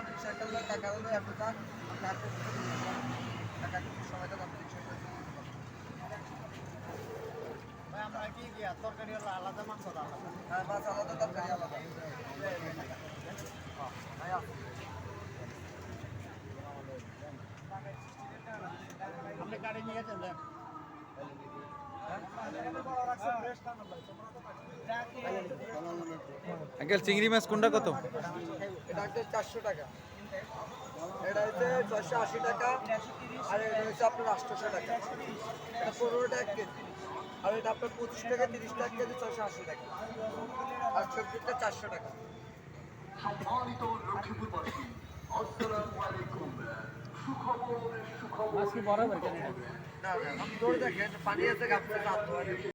Recycle টাকা হলো এতটা আপনি হাতে টাকা কিন্তু সময়টা আমরা কি তরকারি আলাদা মাছ আলাদা? হ্যাঁ, মাছ আলাদা, তরকারি আলাদা। আপনি গাড়ি নিয়ে যান। আঙ্কেল চিংড়ি মাছ কোনটা কত? এটা হচ্ছে 400 টাকা, এটা হচ্ছে 680 টাকা, আর এটা হচ্ছে আপনার 800 টাকা। এটা 15 টাকা কেজি, আর এটা আপনার 25 টাকা 30 টাকা কেজি, 680 টাকা। আর সবজিটা 400 টাকা। সুখবর সুখবর। আজকে বরাবর কেন না, আমি দৌড় দেখেন পানি আছে গাছ